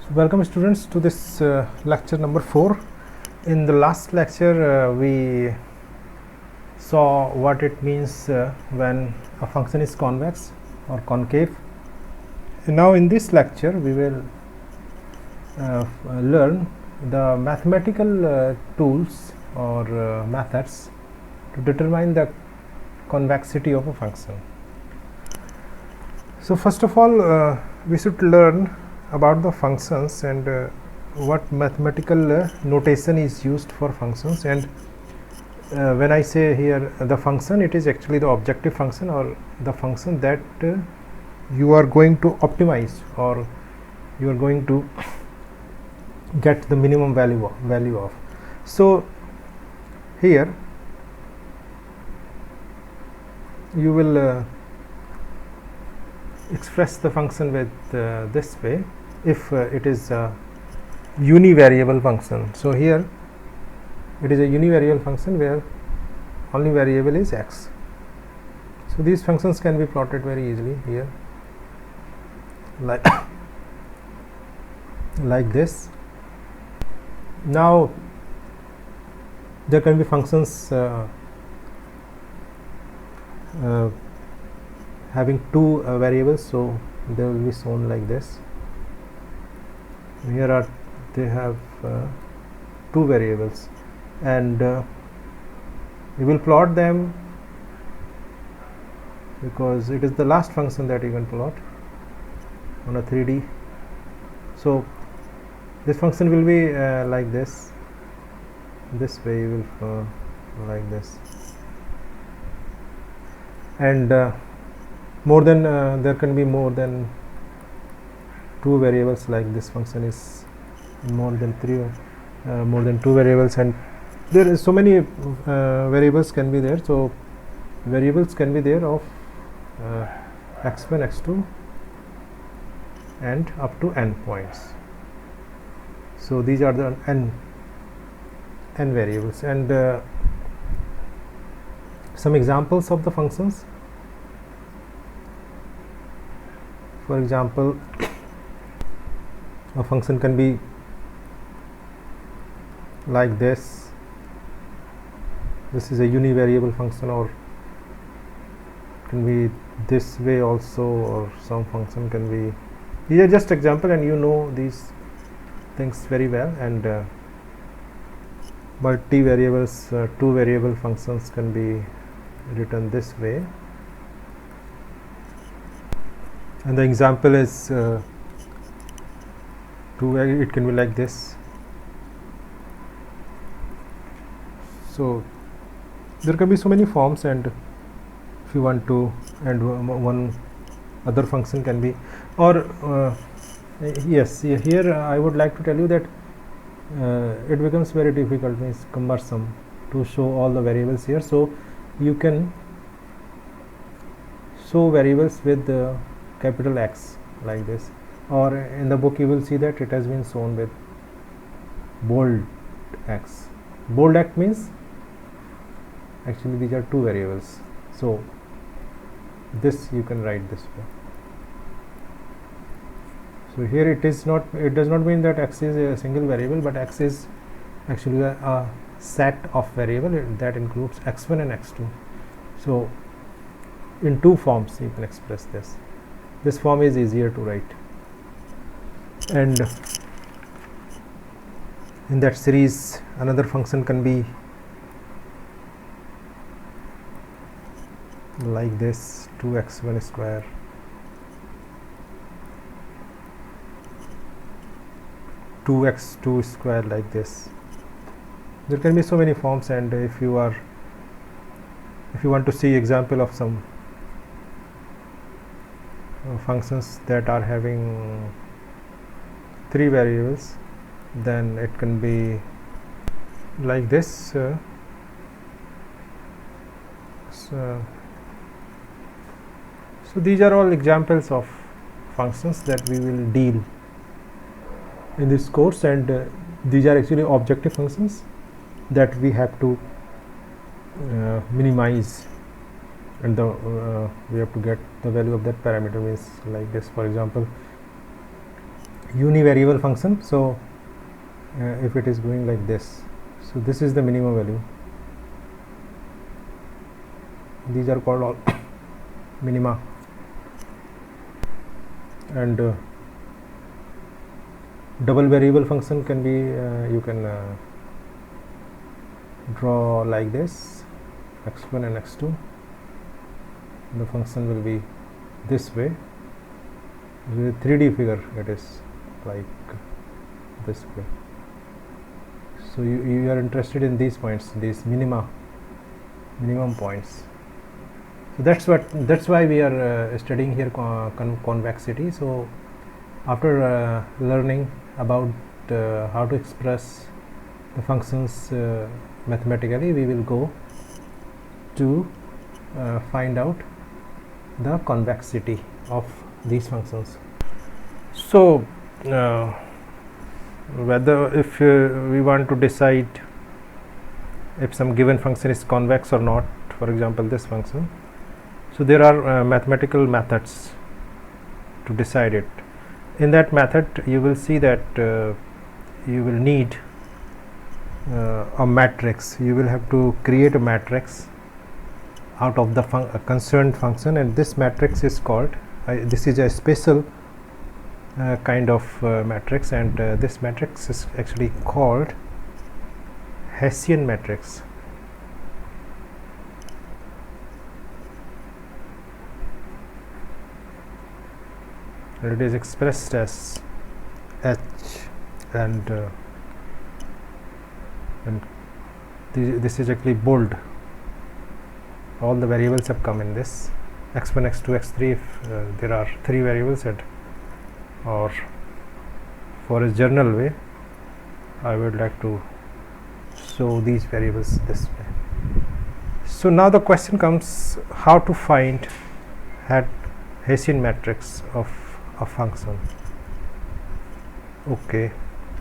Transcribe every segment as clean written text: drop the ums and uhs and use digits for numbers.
So welcome students to this lecture number 4. In the last lecture we saw what it means when a function is convex or concave. And now in this lecture we will learn the mathematical tools or methods to determine the convexity of a function. So first of all we should learn about the functions and what mathematical notation is used for functions. And when I say here the function, it is actually the objective function or the function that you are going to optimize or you are going to get the minimum value of. So here you will express the function with this way if it is a univariable function. So here it is a univariable function where only variable is x. So these functions can be plotted very easily here like like this. Now there can be functions having two variables, so they will be shown like this. Here are they have two variables, and we will plot them because it is the last function that you can plot on a 3D. So this function will be like this way you will like this, and more than there can be more than two variables. Like this function is more than two variables, and there is so many variables can be there. So variables can be there of x1, x2 and up to n points. So these are the n variables, and some examples of the functions. For example, a function can be like this. This is a univariable function, or can be this way also, or some function can be. These are just example, and you know these things very well. And multivariables, two variable functions can be written this way. And the example is it can be like this. So there can be so many forms, and if you want to, and one other function can be, or yes, here I would like to tell you that it becomes very difficult, means cumbersome, to show all the variables here. So you can show variables with capital X like this, or in the book you will see that it has been shown with bold X. Bold X means actually these are two variables, so this you can write this way. So here it does not mean that x is a single variable, but x is actually a set of variable that includes x1 and x2. So in two forms you can express this. This form is easier to write, and in that series another function can be like this, 2x1 square, two x2 square, like this. There can be so many forms, and if you want to see example of some functions that are having three variables, then it can be like this. So these are all examples of functions that we will deal in this course, and these are actually objective functions that we have to minimize, and we have to get the value of that parameter, means like this. For example, univariable function. So if it is going like this, so this is the minimum value. These are called all minima. And double variable function can be you can draw like this, x1 and x2. The function will be this way. With 3D figure, it is like this way. So you are interested in these points, these minimum points. So that's why we are studying here convexity. So after learning about how to express the functions mathematically, we will go to find out the convexity of these functions. So whether if we want to decide if some given function is convex or not, for example this function, so there are mathematical methods to decide it. In that method you will see that you will need a matrix. You will have to create a matrix out of the concerned function, and this matrix is called this is a special kind of matrix, and this matrix is actually called Hessian matrix. And it is expressed as H, and this is actually bold. All the variables have come in this x1, x2, x3. If there are 3 variables, or for a general way, I would like to show these variables this way. So now the question comes, how to find Hessian matrix of a function. Okay,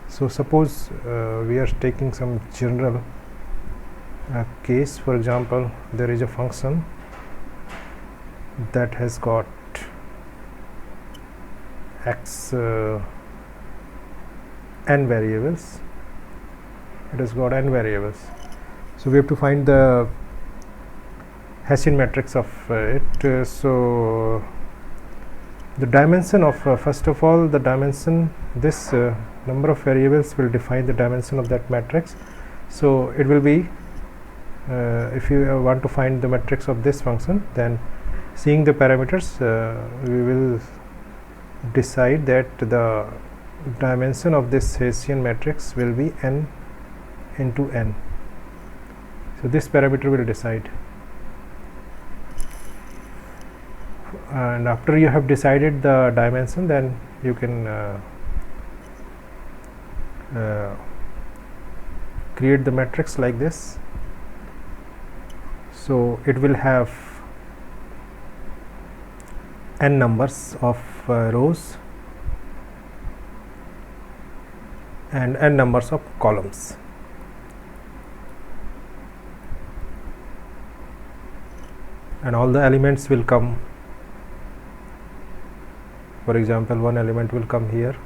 so suppose we are taking some general case. For example, there is a function that has got x n variables. It has got n variables. So we have to find the Hessian matrix of it. So the dimension of first of all, the dimension, this number of variables will define the dimension of that matrix. So it will be if you want to find the matrix of this function, then seeing the parameters we will decide that the dimension of this Hessian matrix will be n into n. So this parameter will decide. And after you have decided the dimension, then you can create the matrix like this. So it will have n numbers of rows and n numbers of columns. And all the elements will come. For example, one element will come here,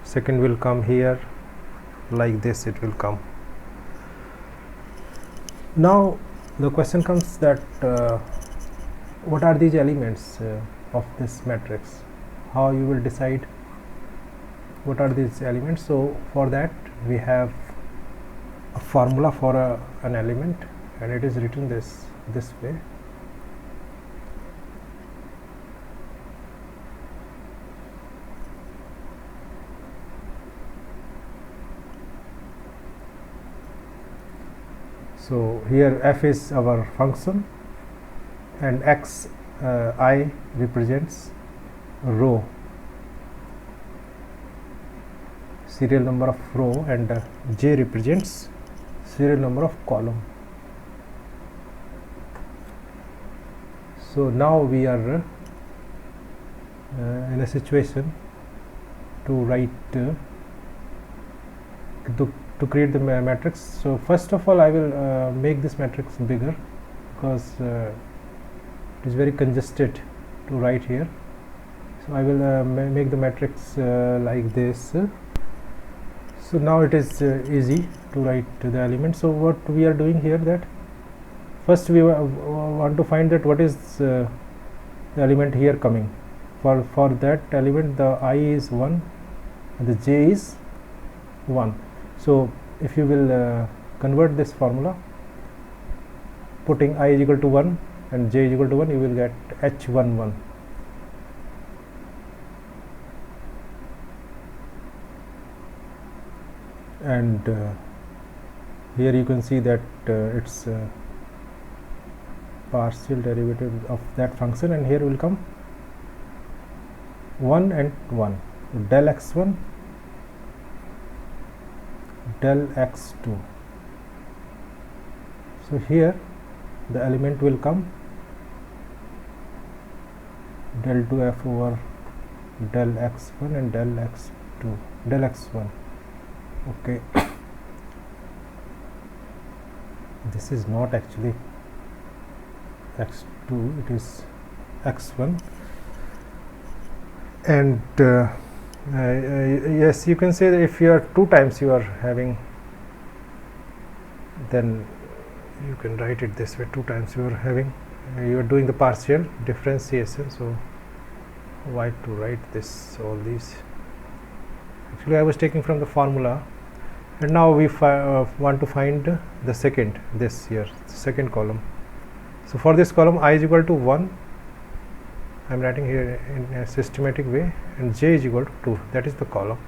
second will come here, like this it will come. Now the question comes that what are these elements of this matrix? How you will decide what are these elements? So for that we have a formula for an element, and it is written this way. So here f is our function, and x I represents row, serial number of row, and j represents serial number of column. So now we are in a situation to write to create the matrix. So first of all I will make this matrix bigger, because it is very congested to write here. So I will make the matrix like this. So now it is easy to write the element. So what we are doing here, that first we want to find that what is the element here coming. For that element the I is 1 and the j is 1. So if you will convert this formula, putting I is equal to 1 and j is equal to 1, you will get h11. And here you can see that it's partial derivative of that function, and here will come 1 and 1, del x1 del x2. So here the element will come del 2f over del x1 and del x2 del x1. Okay, this is not actually x2, it is x1. And yes, you can say that if you are 2 times you are having, then you can write it this way: 2 times you are having, you are doing the partial differentiation. So why to write this, all these? Actually I was taking from the formula, and now we want to find the second, this here, second column. So for this column I is equal to 1, I am writing here in a systematic way, and j is equal to 2, that is the column.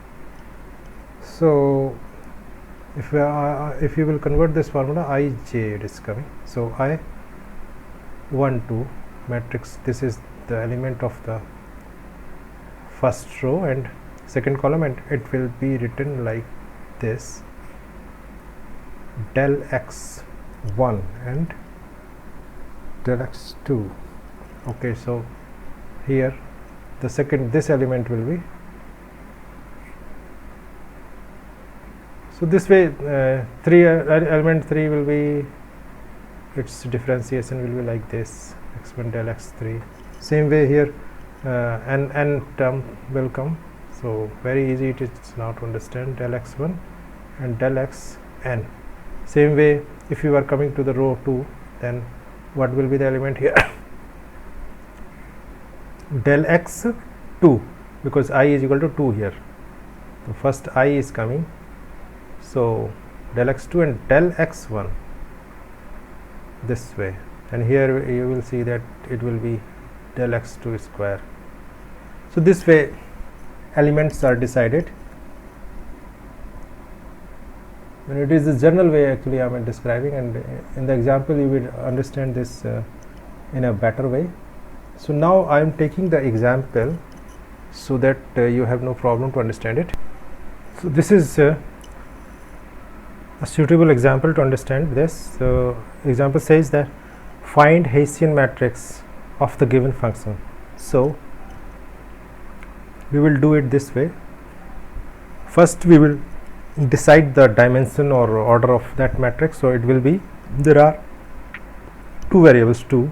So if you will convert this formula, I j it is coming. So I 1 2 matrix, this is the element of the first row and second column, and it will be written like this: del x1 and del x2. Okay, so here the second, this element will be, so this way element 3 will be, its differentiation will be like this: x1 del x3. Same way here n term will come. So very easy it is now to understand, del x1 and del xn. Same way if you are coming to the row 2, then what will be the element here? Del x2, because I is equal to 2 here. So first I is coming, so del x2 and del x1 this way, and here you will see that it will be del x2 square. So this way elements are decided, and it is the general way actually I am describing, and in the example you will understand this in a better way. So now I am taking the example so that you have no problem to understand it. So this is a suitable example to understand this. So example says that find Hessian matrix of the given function. So we will do it this way. First we will decide the dimension or order of that matrix. So it will be, there are 2 variables 2,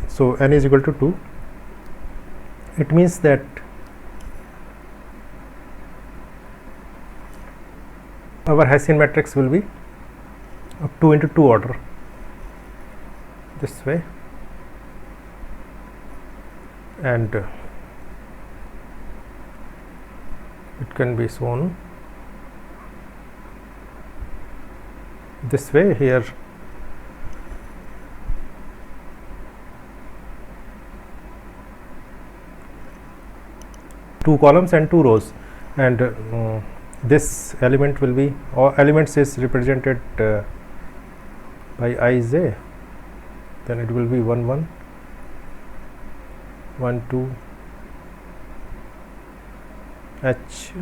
so n is equal to 2. It means that our Hessian matrix will be 2 into 2 order, this way, and it can be shown this way. Here two columns and 2 rows, and this element will be, or elements is represented by ij, then it will be 1 1 1 2 h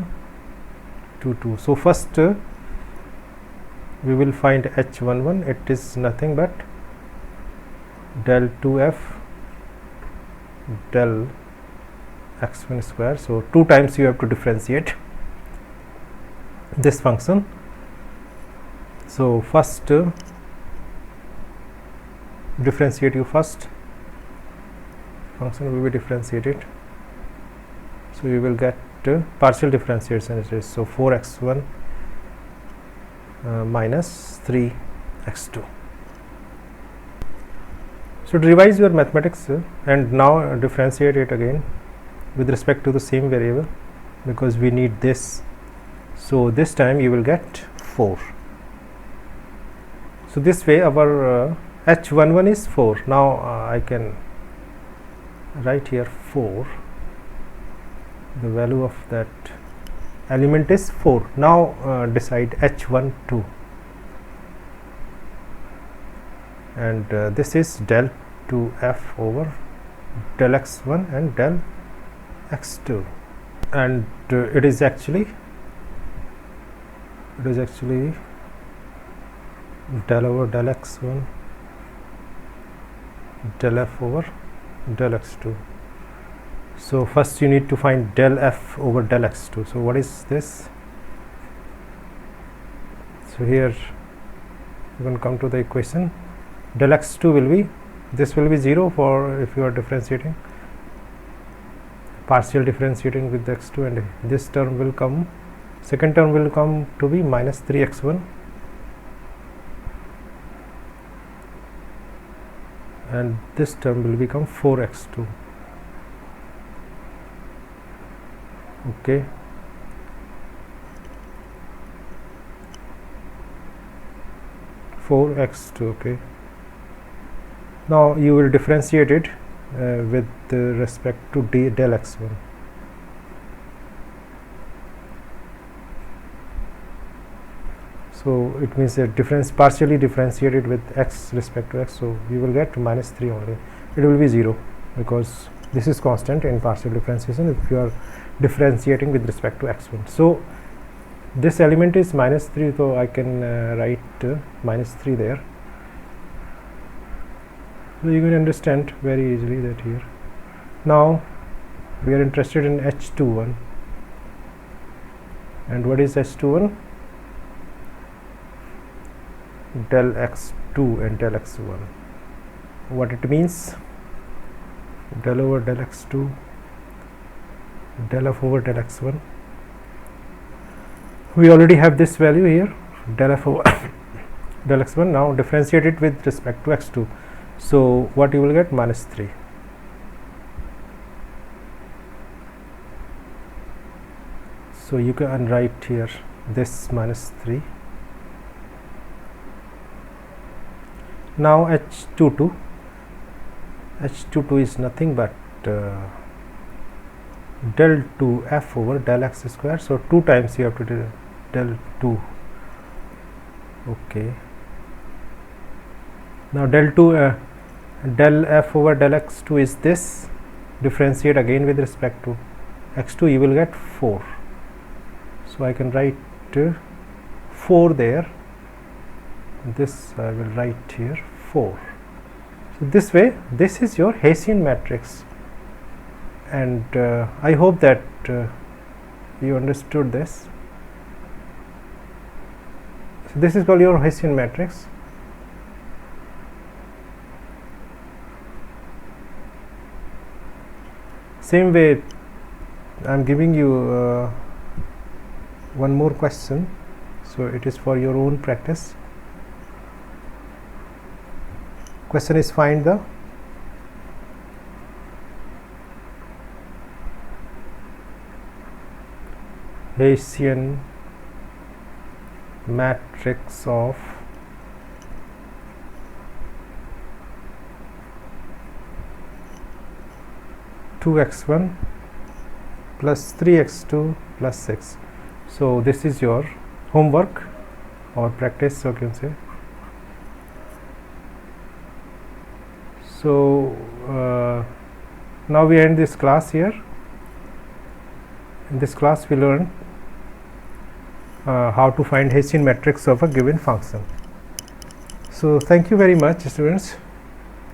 2 2. So first we will find h11, it is nothing but del 2f del x1 square. So 2 times you have to differentiate this function. So first differentiate you first function will be differentiated. So you will get partial differentiation. It is so 4x1 minus 3x2. So revise your mathematics and now differentiate it again with respect to the same variable, because we need this. So this time you will get 4. So this way our h11 is 4. Now I can write here 4. The value of that element is 4. Now decide h12, and this is del 2f over del x1 and del x2, and it is actually del over del x1 del f over del x2. So first you need to find del f over del x2. So what is this? So here you can come to the equation. Del x2 will be, this will be 0 for if you are differentiating, partial differentiating with the x2, and this term will come, second term will come to be minus 3x1, and this term will become 4x2. Okay, okay. Now you will differentiate it with respect to del x1. So it means that partially differentiated with x respect to x, so you will get minus 3 only. It will be 0 because this is constant in partial differentiation if you are differentiating with respect to x1. So this element is minus 3, so I can write minus 3 there. So you can understand very easily that here. Now we are interested in h21, and what is h21? Del x2 and del x1. What it means? Del over del x2, del f over del x1. We already have this value here, del f over del x1. Now differentiate it with respect to x2. So what you will get? Minus 3. So you can write here this minus 3. Now h22 is nothing but del 2f over del x square. So 2 times you have to do del 2. Okay. Now del f over del x2 is this. Differentiate again with respect to x2, you will get 4. So I can write 4 there. This I will write here 4. So this way, this is your Hessian matrix, and I hope that you understood this. So this is called your Hessian matrix. Same way, I am giving you one more question, so it is for your own practice. Question is, find the Hessian matrix of two x1 plus 3x2 plus 6. So this is your homework or practice, so you can say. So now we end this class here. In this class we learned how to find Hessian matrix of a given function. So thank you very much, students.